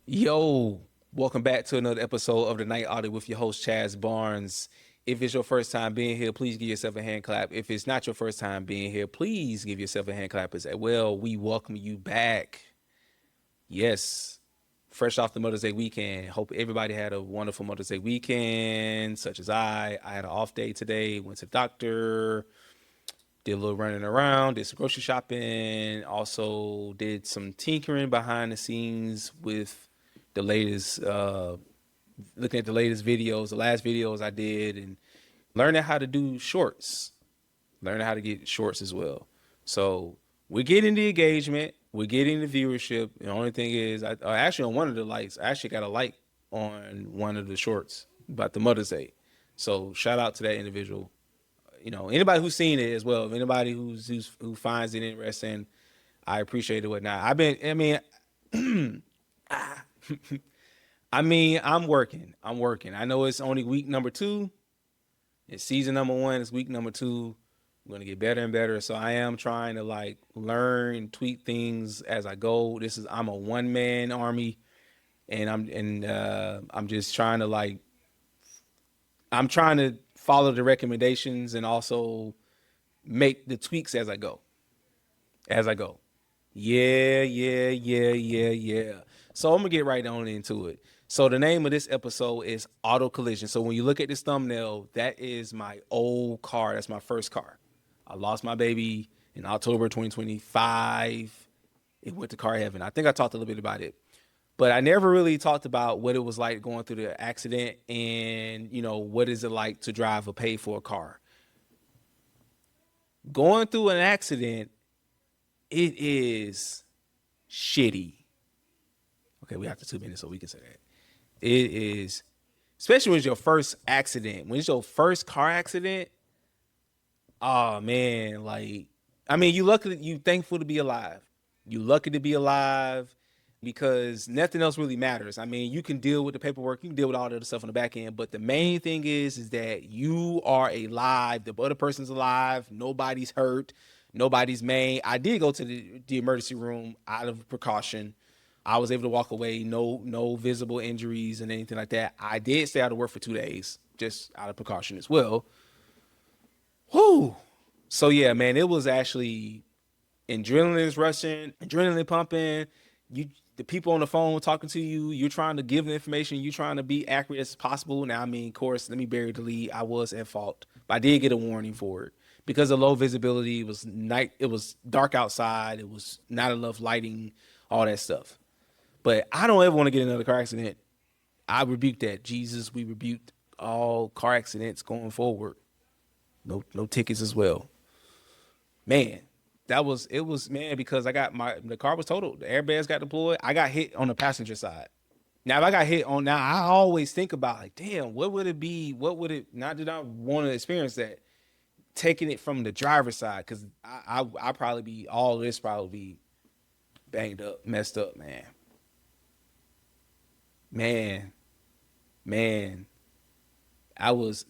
Yo, welcome back to another episode of the Night Audit with your host Chaz Barnes. If it's your first time being here, please give yourself a hand clap. If it's not your first time being here, please give yourself a hand clap as well. We welcome you back. Yes, fresh off the Mother's Day weekend. Hope everybody had a wonderful Mother's Day weekend, such as I. I had an off day today, went to the doctor, did a little running around, did some grocery shopping, also did some tinkering behind the scenes with the latest looking at the latest videos, the last videos I did, and learning how to do shorts, learning how to get shorts as well. So we're getting the engagement, we're getting the viewership. The only thing is, I actually on one of the likes, I actually got a like on one of the shorts about the Mother's Day. So shout out to that individual. Anybody who's seen it as well, if anybody who finds it interesting, I appreciate it. Whatnot. I'm working. I'm working. I know it's only week number two. It's season number one. It's week number two. I'm gonna get better and better. So I am trying to like learn, tweak things as I go. I'm a one man army, and I'm just trying to I'm trying to follow the recommendations and also make the tweaks as I go. As I go. Yeah. So I'm gonna get right on into it. So the name of this episode is Auto Collision. So when you look at this thumbnail, that is my old car. That's my first car. I lost my baby in October 2025. It went to car heaven. I think I talked a little bit about it, but I never really talked about what it was like going through the accident and what is it like to drive a paid for car. Going through an accident, it is shitty. Okay, we have to 2 minutes so we can say that. It is, especially when it's your first accident. When it's your first car accident, oh man, you thankful to be alive. You lucky to be alive because nothing else really matters. I mean, you can deal with the paperwork, you can deal with all the other stuff on the back end, but the main thing is that you are alive. The other person's alive. Nobody's hurt. Nobody's maimed. I did go to the emergency room out of precaution. I was able to walk away, no visible injuries and anything like that. I did stay out of work for 2 days, just out of precaution as well. Whoo! So yeah, man, it was actually adrenaline is rushing, adrenaline pumping. The people on the phone talking to you, you're trying to give the information, you're trying to be accurate as possible. Now, I mean, of course, let me bury the lead. I was at fault, but I did get a warning for it because of low visibility. It was night. It was dark outside. It was not enough lighting, all that stuff. But I don't ever want to get in another car accident. I rebuke that. Jesus, we rebuked all car accidents going forward. No tickets as well. Man, it was man because the car was totaled. The airbags got deployed. I got hit on the passenger side. Now if I got hit on now, I always think about like, damn, what would it be? What would it not that I want to experience that? Taking it from the driver's side, because I probably be all this probably be banged up, messed up, man. Man, man. That was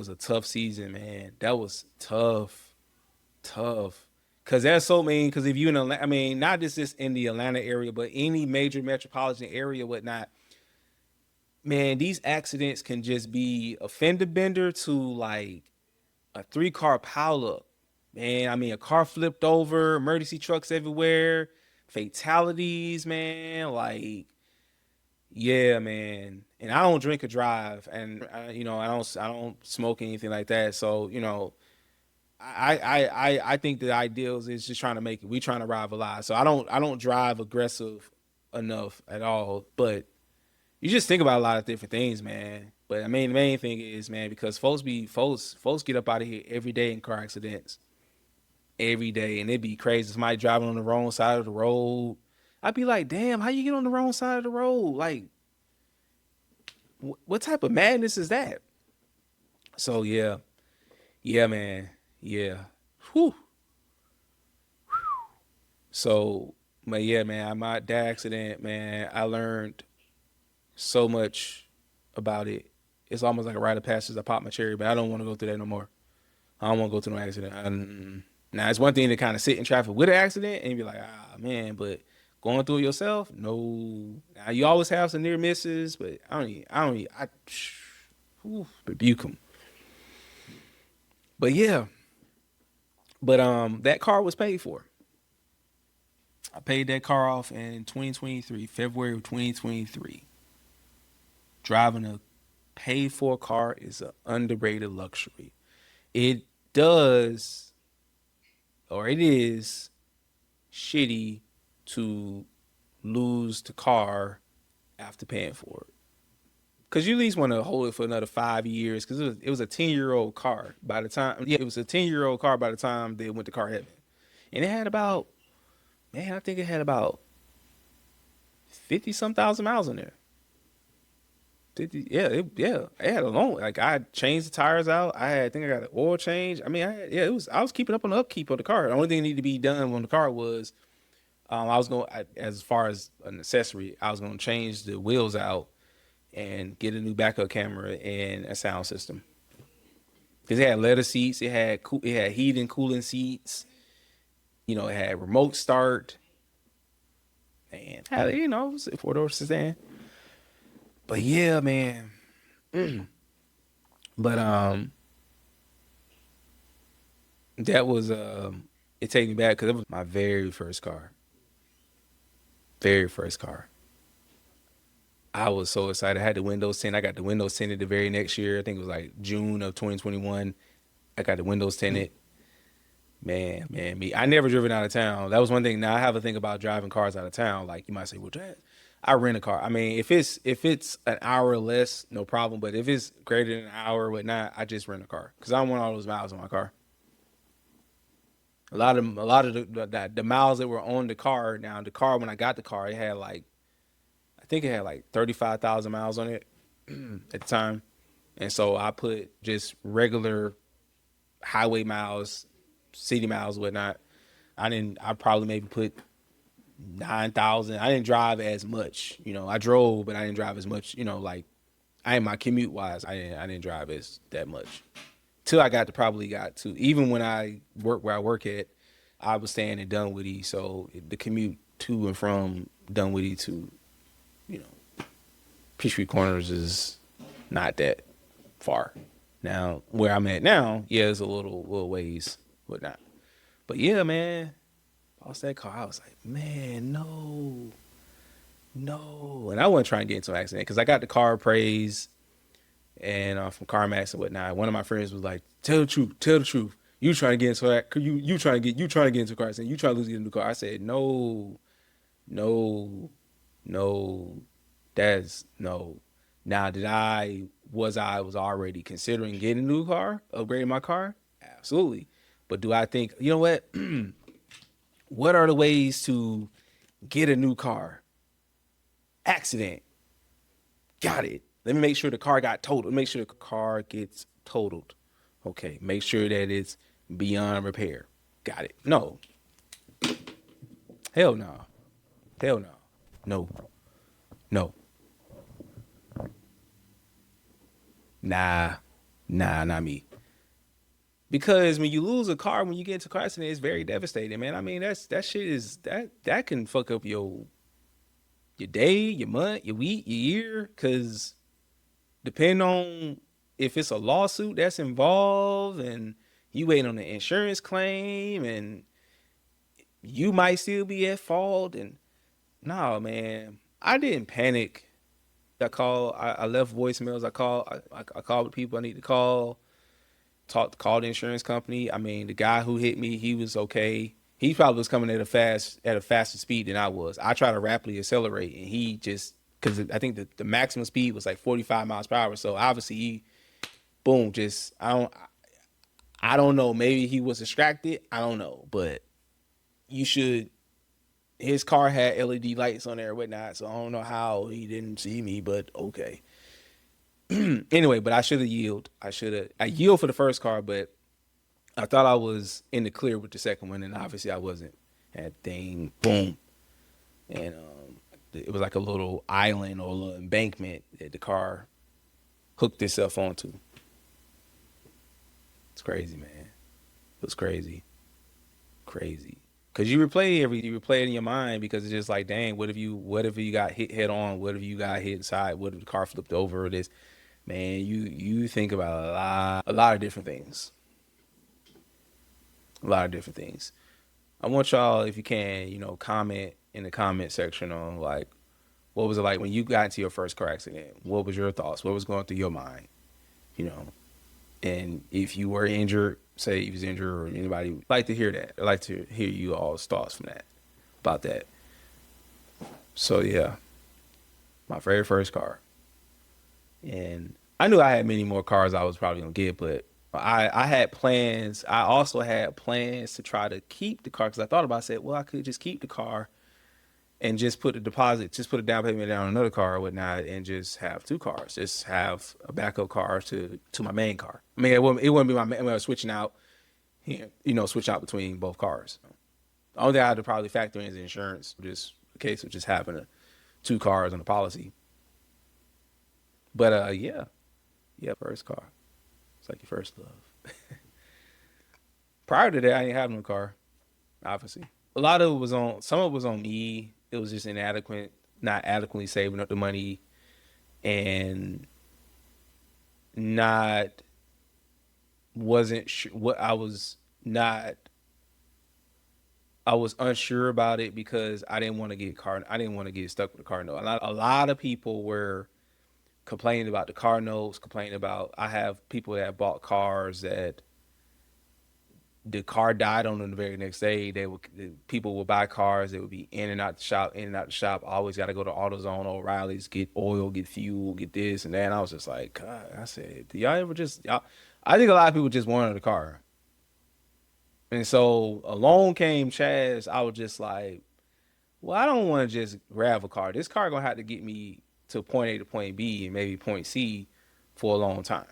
a tough season, man. That was tough. Cause that's so mean. Cause if you in Atlanta, I mean, not just in the Atlanta area, but any major metropolitan area, whatnot, man, these accidents can just be a fender bender to like a 3 car pileup. Man, I mean, a car flipped over, emergency trucks everywhere, fatalities, man. Like, yeah, man. And I don't drink or drive, and I don't smoke anything like that. So I think the ideal is just trying to make it. We trying to ride alive. So I don't drive aggressive enough at all. But you just think about a lot of different things, man. But I mean, the main thing is, man, because folks get up out of here every day in car accidents, every day, and it'd be crazy. Somebody driving on the wrong side of the road. I'd be like, damn, how you get on the wrong side of the road? Like, what type of madness is that? So yeah, man, yeah. Whew. So, but yeah, man, that accident, man, I learned so much about it. It's almost like a rite of passage. I popped my cherry, but I don't want to go through that no more. I don't want to go through no accident. Now, it's one thing to kind of sit in traffic with an accident and be like, ah, man, but going through it yourself, no. Now, you always have some near misses, but I rebuke them. But yeah, but that car was paid for. I paid that car off in 2023, February of 2023. Driving a paid for car is an underrated luxury. It does, or it is shitty to lose the car after paying for it. Cause you at least want to hold it for another 5 years. Cause it was a 10-year-old car by the time. Yeah, it was a 10-year-old car by the time they went to car heaven, and it had about, man, I think it had about 50 some thousand miles on there. 50, yeah, it had a long. Like I changed the tires out. I think I got an oil change. I mean, I was keeping up on the upkeep of the car. The only thing that needed to be done on the car was, I was going as far as an accessory, I was going to change the wheels out and get a new backup camera and a sound system. Because it had leather seats, it had heating, cooling seats. It had remote start, and it was a 4-door sedan. But yeah, man. But that was it take me back because it was my very first car. Very first car. I was so excited. I had the Windows 10. I got the Windows 10 the very next year. I think it was like June of 2021. I got the Windows 10. Me. I never driven out of town. That was one thing. Now I have a thing about driving cars out of town. Like you might say, well, Dad, I rent a car. I mean, if it's an hour or less, no problem. But if it's greater than an hour or whatnot, I just rent a car because I don't want all those miles on my car. A lot of the miles that were on the car. Now the car when I got the car, it had like I think it had like 35,000 miles on it at the time, and so I put just regular highway miles, city miles, whatnot. I probably maybe put 9,000. I didn't drive as much. I drove, but I didn't drive as much. Like I ain't my commute wise. I didn't drive as that much till I got to even when I work where I work at. I was staying in Dunwoody, so the commute to and from Dunwoody to Peachtree Corners is not that far. Now where I'm at now, yeah, it's a little ways, whatnot. But yeah, man, lost that car. I was like, man, no, no. And I wasn't trying to get into an accident because I got the car appraised and from CarMax and whatnot. One of my friends was like, "Tell the truth, tell the truth. You trying to get into that? You trying to get into a car accident? You trying to lose get a new car?" I said, "No, no, no. That's no." Now, I was already considering getting a new car, upgrading my car? Absolutely. But do I think, you know what? What are the ways to get a new car? Accident. Got it. Let me make sure the car got totaled. Make sure the car gets totaled. Okay. Make sure that it's beyond repair. Got it. No. Hell no. Hell no. No. No. Nah. Nah, not me. Because when you lose a car, when you get into a car accident, it's very devastating, man. I mean, that shit is that can fuck up your day, your month, your week, your year. Cause depending on if it's a lawsuit that's involved and you waiting on the insurance claim and you might still be at fault. And no, man, I didn't panic. I left voicemails. I called the people I need to call. Called the insurance company. I mean, the guy who hit me, he was okay. He probably was coming at a faster speed than I was. I tried to rapidly accelerate, and he just because I think the maximum speed was like 45 miles per hour. So obviously, he boom, just I don't know. Maybe he was distracted. I don't know, but you should. His car had LED lights on there and whatnot, so I don't know how he didn't see me, but okay. Anyway, but I should have yield. I yield for the first car, but I thought I was in the clear with the second one, and obviously I wasn't. That thing, boom, and it was like a little island or a little embankment that the car hooked itself onto. It's crazy, man. It was crazy, crazy. Cause you replay it in your mind because it's just like, dang, what if you got hit head on? What if you got hit inside? What if the car flipped over? This, man, you think about a lot of different things, a lot of different things. I want y'all, if you can, comment in the comment section on like, what was it like when you got into your first car accident? What was your thoughts? What was going through your mind? You know, and if you were injured, say you was injured or anybody would like to hear that. I'd like to hear you all's thoughts from that about that. So yeah, my very first car. And I knew I had many more cars I was probably gonna get, but I had plans. I also had plans to try to keep the car because I thought about it. I said, well, I could just keep the car and just put a deposit, just put a down payment down on another car or whatnot, and just have two cars, just have a backup car to my main car. I mean, it wouldn't be my main. I mean, I was switching out, switch out between both cars. The only thing I had to probably factor in is insurance, just in case of just having two cars on the policy. But yeah, first car. It's like your first love. Prior to that, I didn't have no car, obviously. A lot of it was on, some of it was on me. It was just inadequate, not adequately saving up the money and not, wasn't sure what I was unsure about it because I didn't want to get stuck with a car note. A lot of people were complaining about the car notes, complaining about, I have people that bought cars that the car died on them the very next day. People would buy cars. They would be in and out the shop, in and out the shop. Always got to go to AutoZone, O'Reilly's, get oil, get fuel, get this and that. And I was just like, God, I said, do y'all ever just, y'all? I think a lot of people just wanted a car. And so along came Chaz. I was just like, well, I don't want to just grab a car. This car gonna have to get me to point A to point B and maybe point C for a long time.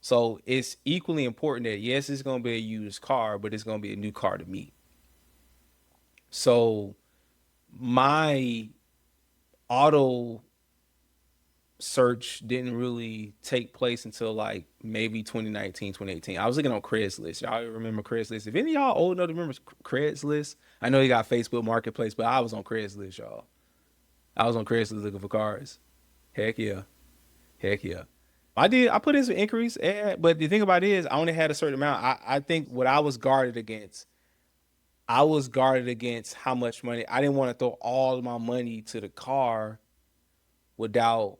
So it's equally important that yes, it's gonna be a used car, but it's gonna be a new car to me. So my auto search didn't really take place until like maybe 2019, 2018. I was looking on Craigslist. Y'all remember Craigslist? If any of y'all old enough to remember Craigslist, I know you got Facebook Marketplace, but I was on Craigslist, y'all. I was on Craigslist looking for cars. Heck yeah. Heck yeah. I put in some inquiries, but the thing about it is I only had a certain amount. I think what I was guarded against how much money. I didn't want to throw all of my money to the car without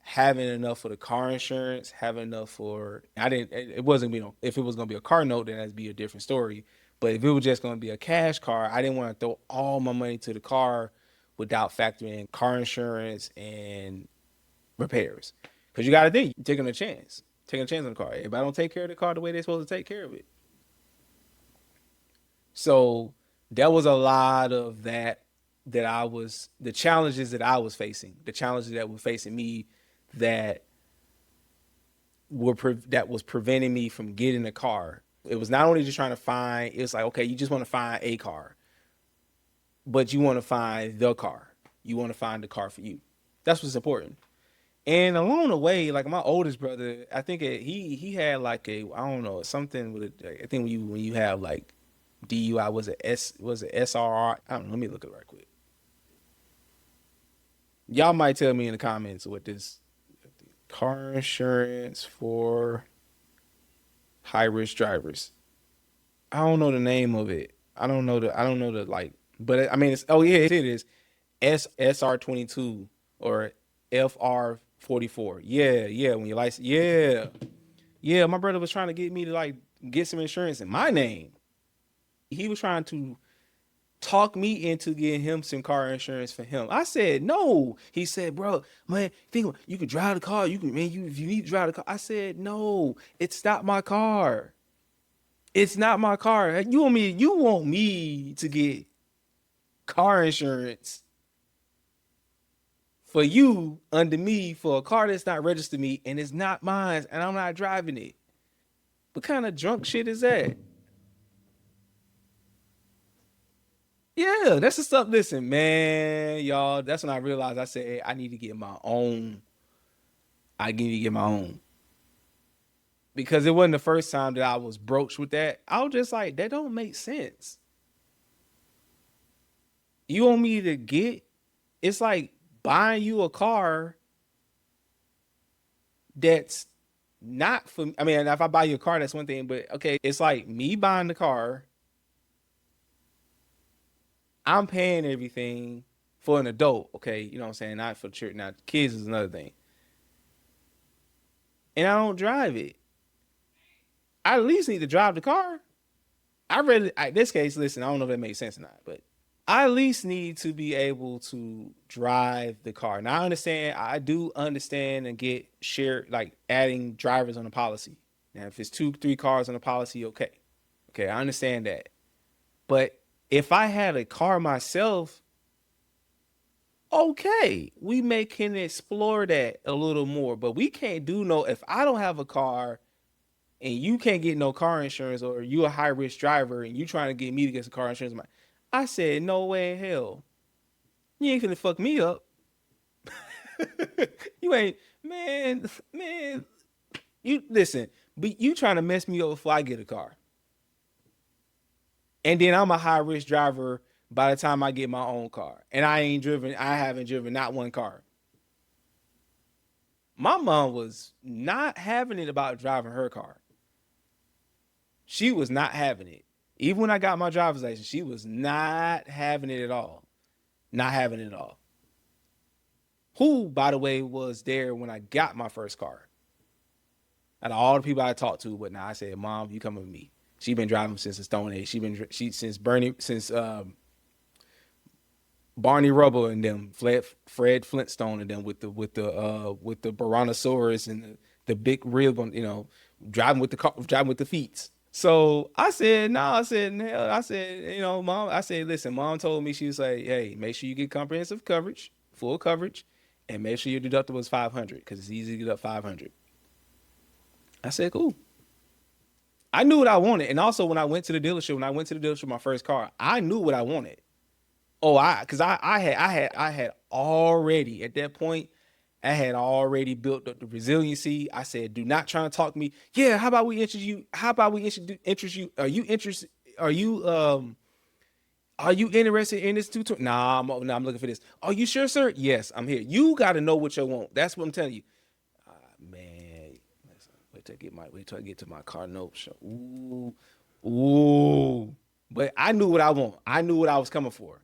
having enough for the car insurance, having enough for, I didn't, it wasn't, if it was going to be a car note, then that'd be a different story. But if it was just going to be a cash car, I didn't want to throw all my money to the car without factoring in car insurance and repairs. Because you got to think, you're taking a chance on the car. If I don't take care of the car the way they're supposed to take care of it. So there was a lot of the challenges that I was facing, the challenges that were facing me that that was preventing me from getting a car. It was not only just trying to find, it was like, okay, you just want to find a car, but you want to find the car. You want to find the car for you. That's what's important. And along the way, like my oldest brother, I think he had like I don't know, something with I think when you have like DUI, was it SRR? I don't know. Let me look it right quick. Y'all might tell me in the comments what this car insurance for high risk drivers. I don't know the name of it. I don't know the like, but I mean it's, oh yeah, it is SR22 or FR44. Yeah, yeah, when your license, yeah. Yeah, my brother was trying to get me to like get some insurance in my name. He was trying to talk me into getting him some car insurance for him. I said no. He said, bro, man, think you can drive the car. You can, man, if you need to drive the car. I said no. It's not my car. It's not my car. You want me to get car insurance for you under me for a car that's not registered to me and it's not mine and I'm not driving it. What kind of drunk shit is that? Yeah, that's the stuff. Listen, man, y'all. That's when I realized I said, hey, I need to get my own. I need to get my own because it wasn't the first time that I was broached with that. I was just like, that don't make sense. You want me to get? It's like buying you a car that's not for. I mean, if I buy you a car, that's one thing. But okay, it's like me buying the car. I'm paying everything for an adult. Okay, you know what I'm saying? Not for children. Now, kids is another thing. And I don't drive it. I at least need to drive the car. I really, in this case, listen, I don't know if that makes sense or not, but I at least need to be able to drive the car. Now, I do understand and get shared, like adding drivers on a policy. Now, if it's two, three cars on a policy, okay. Okay, I understand that. But if I had a car myself, okay, can explore that a little more. But we can't do no, if I don't have a car and you can't get no car insurance, or you a high risk driver and you trying to get me to get some car insurance, I said, no way in hell. You ain't finna fuck me up. You ain't, man, you listen, but you trying to mess me up before I get a car. And then I'm a high risk driver by the time I get my own car. And I haven't driven not one car. My mom was not having it about driving her car. She was not having it. Even when I got my driver's license, she was not having it at all. Not having it at all. Who, by the way, was there when I got my first car? Out of all the people I talked to, but now I said, Mom, you come with me. She been driving since the Stone Age. She since Barney Rubble and them, Fred Flintstone and them with the Brontosaurus and the big rib on, driving with the car, driving with the feet. So I said, no, I said, hell, I said, Mom, I said, listen, Mom told me, she was like, hey, make sure you get comprehensive coverage, full coverage, and make sure your deductible is 500 because it's easy to get up 500. I said, cool. I knew what I wanted. And also when I went to the dealership, my first car, I knew what I wanted. Oh, because I had already at that point, I had already built up the resiliency. I said, do not try to talk to me. Yeah, how about we introduce you? How about we interest you? Are you interested? Are you interested in this tutorial? Nah, I'm looking for this. Are you sure, sir? Yes, I'm here. You got to know what you want. That's what I'm telling you. Man, wait till I get to my car note show. Ooh. But I knew what I want. I knew what I was coming for,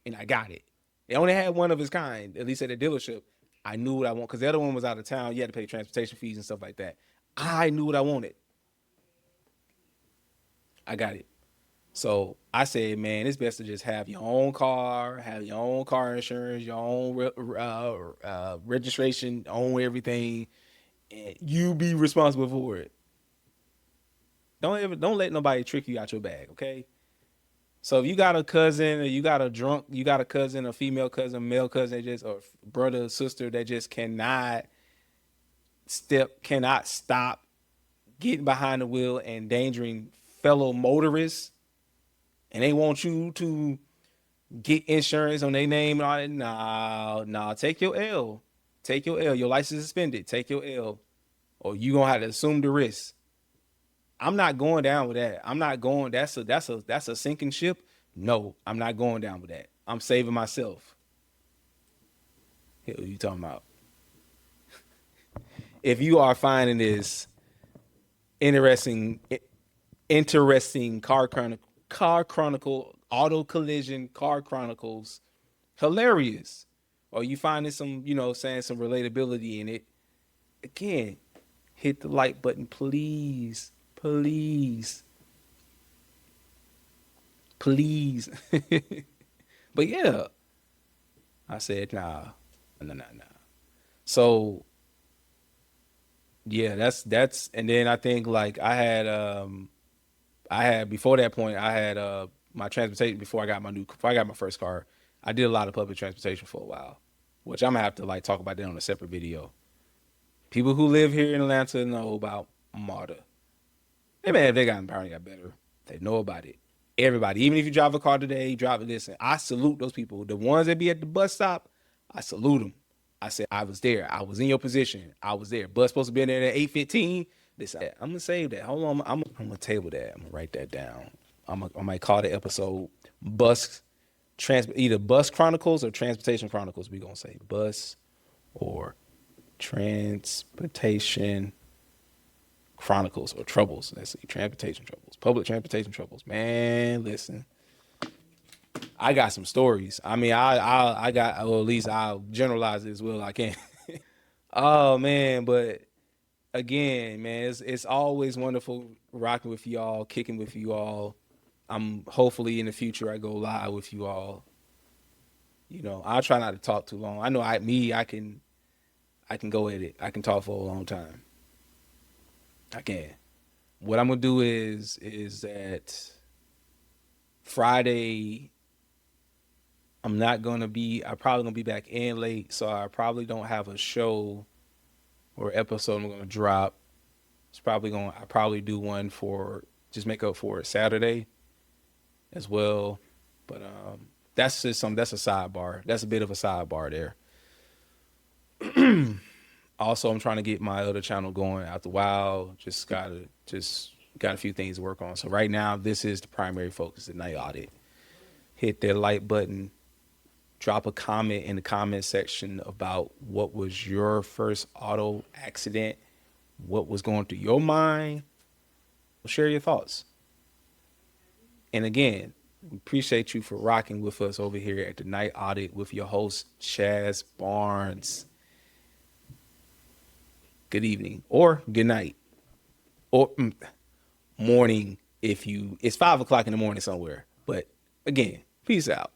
and I got it. They only had one of its kind, at least at the dealership. I knew what I want because the other one was out of town. You had to pay transportation fees and stuff like that. I knew what I wanted. I got it. So I said, man, it's best to just have your own car, have your own car insurance, your own registration, own everything, and you be responsible for it. Don't let nobody trick you out your bag, okay? So if you got a cousin, or you got a cousin, a female cousin, male cousin, or brother, sister that just cannot stop getting behind the wheel and endangering fellow motorists, and they want you to get insurance on their name and all that. Nah, take your L. Take your L. Your license is suspended. Take your L. Or you gonna have to assume the risk. I'm not going down with that. I'm not going. That's a sinking ship. No, I'm not going down with that. I'm saving myself. What are you talking about? If you are finding this interesting, interesting car chronicle, auto collision, car chronicles, hilarious, or you finding some, saying some relatability in it, again, hit the like button, please. Please. Please. But yeah, I said, nah. So yeah, that's and then I think like I had before that point, I had my transportation before I got my first car. I did a lot of public transportation for a while, which I'm gonna have to like talk about that on a separate video. People who live here in Atlanta know about MARTA. Hey man, if they got empowered, got better. They know about it. Everybody, even if you drive a car today, you drive it. Listen, I salute those people. The ones that be at the bus stop, I salute them. I said, I was there. I was in your position. I was there. Bus supposed to be in there at 8:15. Listen, I'm gonna save that. Hold on, I'm gonna table that. I'm gonna write that down. I might call the episode "Bus either Bus Chronicles or Transportation Chronicles. We gonna say Bus or Transportation Chronicles or Troubles. Let's see, Transportation Troubles, Public Transportation Troubles. Man, listen, I got some stories. I mean, I got, or at least I'll generalize it as well as I can. Oh man, but again, man, it's always wonderful rocking with you all, kicking with you all. I'm hopefully in the future I go live with you all. You know, I'll try not to talk too long. I know I can go at it. I can talk for a long time. I can. What I'm gonna do is that Friday I'm not gonna be. I probably gonna be back in late, so I probably don't have a show or episode I'm gonna drop. It's probably going. I probably do one for just make up for Saturday as well. But that's just some. That's a sidebar. That's a bit of a sidebar there. Also, I'm trying to get my other channel going out the wild. Just got a few things to work on. So right now, this is the primary focus at Night Audit. Hit that like button. Drop a comment in the comment section about what was your first auto accident, what was going through your mind. Share your thoughts. And again, we appreciate you for rocking with us over here at the Night Audit with your host, Chaze Barnes. Good evening or good night or morning if it's 5 o'clock in the morning somewhere. But again, peace out.